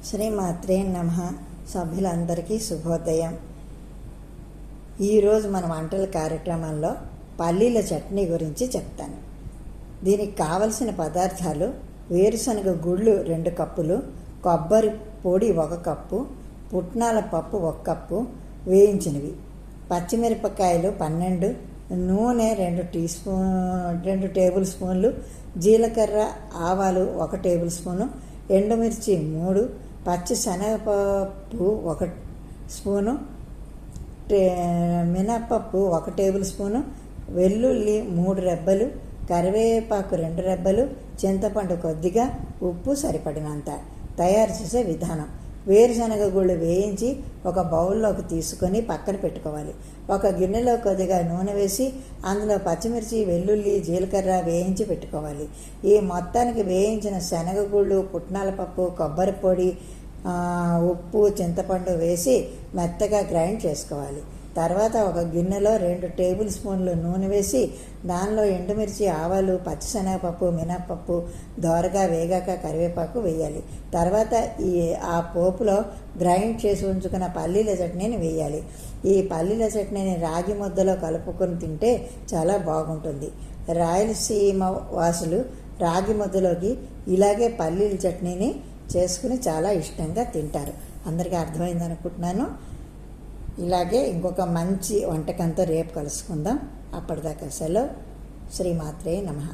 శ్రీమాత్రే నమః. సభ్యులందరికీ శుభోదయం. ఈరోజు మన వంటల కార్యక్రమంలో పల్లీల చట్నీ గురించి చెప్తాను. దీనికి కావలసిన పదార్థాలు: వేరుశనగ గుళ్ళు 2 కప్పులు, కొబ్బరి పొడి 1 కప్పు, పుట్నాల పప్పు 1 కప్పు వేయించినవి, పచ్చిమిరపకాయలు 12, నూనె 2 టేబుల్ స్పూన్లు, జీలకర్ర ఆవాలు 1 టేబుల్ స్పూను, ఎండుమిర్చి 3, పచ్చి శనగపప్పు 1 స్పూను, మినపప్పు 1 టేబుల్ స్పూను, వెల్లుల్లి 3 రెబ్బలు, కరివేపాకు 2 రెబ్బలు, చింతపండు కొద్దిగా, ఉప్పు సరిపడినంత. తయారు చేసే విధానం: వేరుశనగ గుళ్ళు వేయించి ఒక బౌల్లోకి తీసుకొని పక్కన పెట్టుకోవాలి. ఒక గిన్నెలో కొద్దిగా నూనె వేసి అందులో పచ్చిమిర్చి, వెల్లుల్లి, జీలకర్ర వేయించి పెట్టుకోవాలి. ఈ మొత్తానికి వేయించిన శనగగుళ్ళు, పుట్నాల పప్పు, కొబ్బరి పొడి, ఉప్పు, చింతపండు వేసి మెత్తగా గ్రైండ్ చేసుకోవాలి. తర్వాత ఒక గిన్నెలో 2 టేబుల్ స్పూన్లు నూనె వేసి దానిలో ఎండుమిర్చి, ఆవాలు, పచ్చిశనగపప్పు, మినపప్పు దోరగా వేగాక కరివేపాకు వేయాలి. తర్వాత ఆ పోపులో గ్రైండ్ చేసి ఉంచుకున్న పల్లీల చట్నీని వేయాలి. ఈ పల్లీల చట్నీని రాగి ముద్దలో కలుపుకొని తింటే చాలా బాగుంటుంది. రాయలసీమ వాసులు రాగి ముద్దలోకి ఇలాగే పల్లీల చట్నీని చేసుకుని చాలా ఇష్టంగా తింటారు. అందరికీ అర్థమైంది అనుకుంటున్నాను. ఇలాగే ఇంకొక మంచి వంటకంతో రేపు కలుసుకుందాం. అప్పటిదాకా సెలవు. శ్రీమాత్రే నమః.